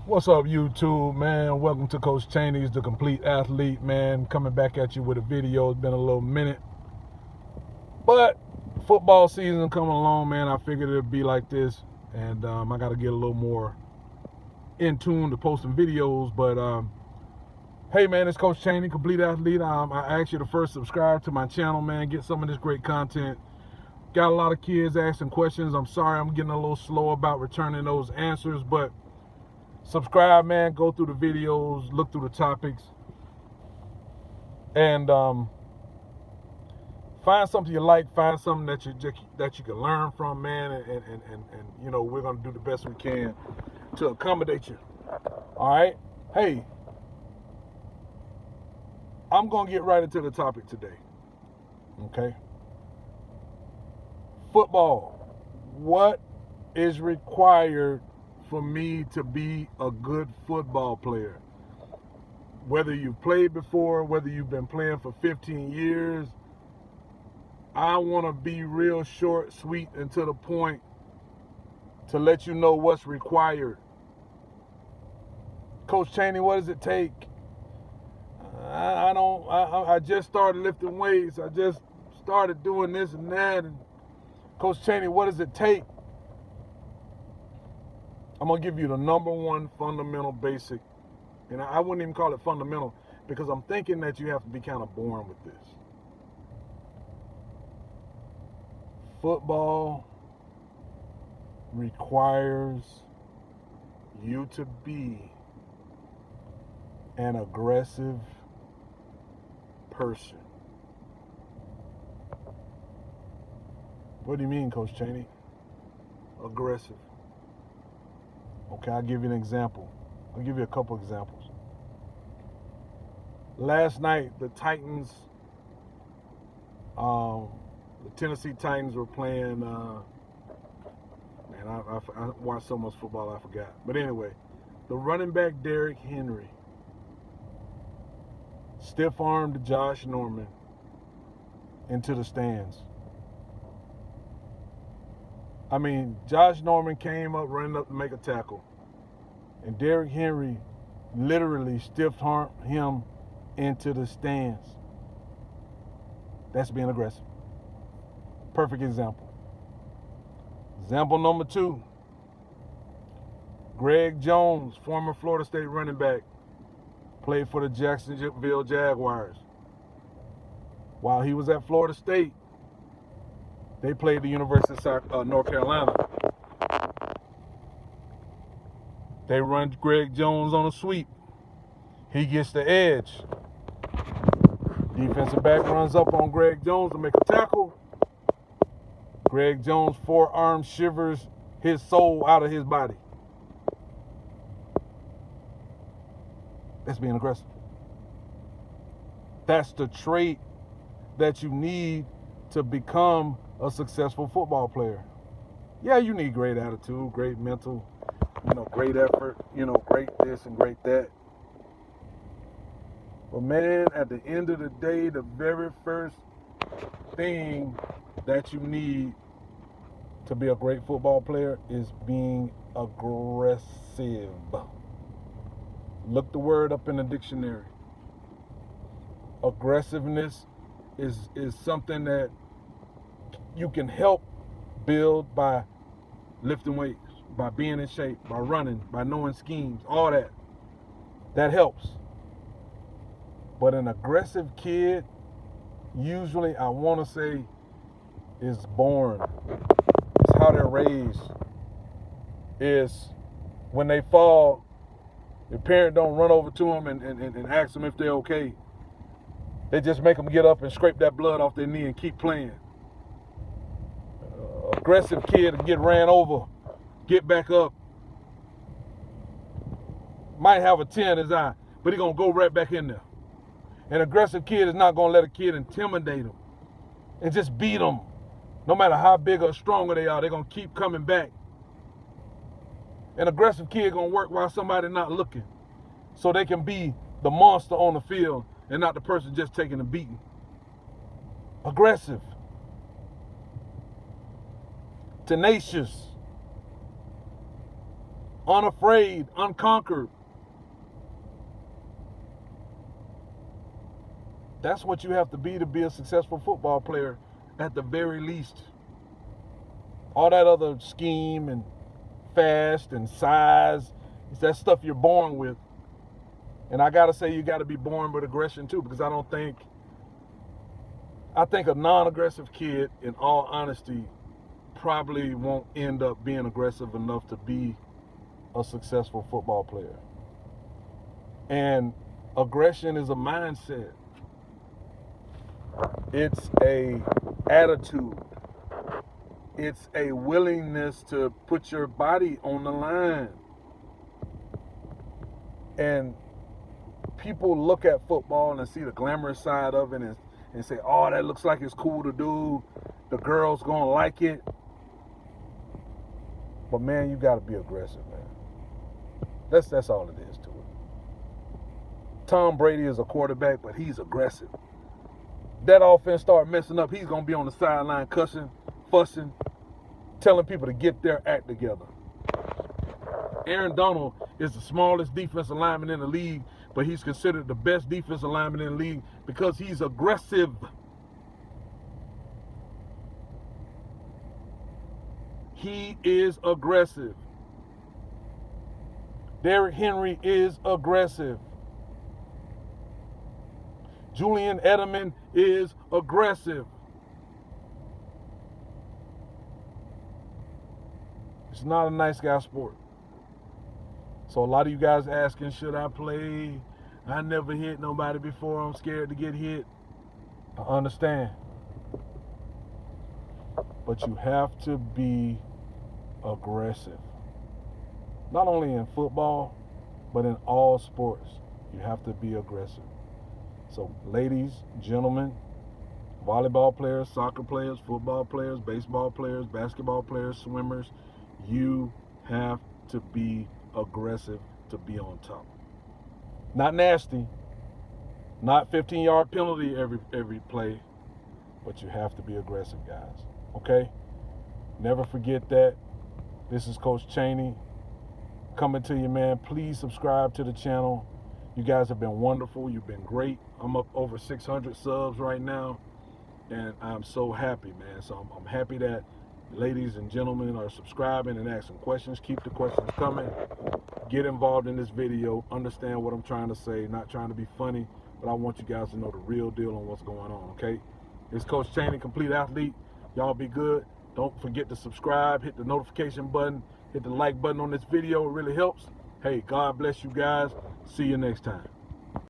What's up, YouTube, man? Welcome to Coach Chaney's The Complete Athlete, man. Coming back at you with a video. It's been a little minute. But football season coming along, man. I figured it'd be like this. And I got to get a little more in tune to posting videos. But hey, man, it's Coach Chaney, Complete Athlete. I asked you to first subscribe to my channel, man. Get some of this great content. Got a lot of kids asking questions. I'm sorry I'm getting a little slow about returning those answers, but subscribe, man. Go through the videos, look through the topics, and find something you like. Find something that you can learn from, man. And you know, we're gonna do the best we can to accommodate you. All right. Hey, I'm gonna get right into the topic today. Okay. Football. What is required for me to be a good football player? Whether you've played before, whether you've been playing for 15 years, I want to be real short, sweet, and to the point to let you know what's required. Coach Chaney, what does it take? I just started lifting weights. I just started doing this and that. And Coach Chaney, what does it take? I'm going to give you the number one fundamental basic. And I wouldn't even call it fundamental because I'm thinking that you have to be kind of born with this. Football requires you to be an aggressive person. What do you mean, Coach Chaney? Aggressive. Okay, I'll give you an example. I'll give you a couple examples. Last night, the Titans, the Tennessee Titans were playing, man, I watched so much football I forgot. But anyway, the running back Derrick Henry stiff-armed Josh Norman into the stands. I mean, Josh Norman came up, running up to make a tackle. And Derrick Henry literally stiff-armed him into the stands. That's being aggressive. Perfect example. Example number 2. Greg Jones, former Florida State running back, played for the Jacksonville Jaguars. While he was at Florida State, they played the University of North Carolina. They run Greg Jones on a sweep. He gets the edge. Defensive back runs up on Greg Jones to make a tackle. Greg Jones' forearm shivers his soul out of his body. That's being aggressive. That's the trait that you need to become a successful football player. Yeah, you need great attitude, great mental, great effort, great this and great that. But man, at the end of the day, the very first thing that you need to be a great football player is being aggressive. Look the word up in the dictionary. Aggressiveness is something that you can help build by lifting weights, by being in shape, by running, by knowing schemes, all that. That helps. But an aggressive kid, usually I want to say, is born. It's how they're raised. Is when they fall, the parent don't run over to them and ask them if they're okay. They just make them get up and scrape that blood off their knee and keep playing. Aggressive kid get ran over, get back up. Might have a tear in his eye, but he's going to go right back in there. An aggressive kid is not going to let a kid intimidate him and just beat them. No matter how big or stronger they are, they're going to keep coming back. An aggressive kid going to work while somebody's not looking so they can be the monster on the field and not the person just taking a beating. Aggressive. Tenacious. unafraid, unconquered. That's what you have to be a successful football player at the very least. All that other scheme and fast and size, it's that stuff you're born with. And I gotta say, you gotta be born with aggression too, because I think a non-aggressive kid, in all honesty, probably won't end up being aggressive enough to be a successful football player. And aggression is a mindset. It's a attitude. It's a willingness to put your body on the line. And people look at football and see the glamorous side of it and say, oh, that looks like it's cool to do. The girl's gonna like it. But man, you gotta be aggressive, man. That's all it is to it. Tom Brady is a quarterback, but he's aggressive. That offense start messing up, he's gonna be on the sideline cussing, fussing, telling people to get their act together. Aaron Donald is the smallest defensive lineman in the league, but he's considered the best defensive lineman in the league because he's aggressive. He is aggressive. Derrick Henry is aggressive. Julian Edelman is aggressive. It's not a nice guy sport. So a lot of you guys asking, should I play? I never hit nobody before. I'm scared to get hit. I understand. But you have to be aggressive. Not only in football, but in all sports. You have to be aggressive. So ladies, gentlemen, volleyball players, soccer players, football players, baseball players, basketball players, swimmers, you have to be aggressive to be on top. Not nasty, not 15-yard penalty every play, but you have to be aggressive, guys. Okay? Never forget that. This is Coach Chaney coming to you, man. Please subscribe to the channel. You guys have been wonderful. You've been great. I'm up over 600 subs right now, and I'm so happy, man. So I'm happy that ladies and gentlemen are subscribing and asking questions. Keep the questions coming. Get involved in this video. Understand what I'm trying to say. Not trying to be funny, but I want you guys to know the real deal on what's going on, okay? It's Coach Chaney, Complete Athlete. Y'all be good. Don't forget to subscribe. Hit the notification button. Hit the like button on this video. It really helps. Hey, God bless you guys. See you next time.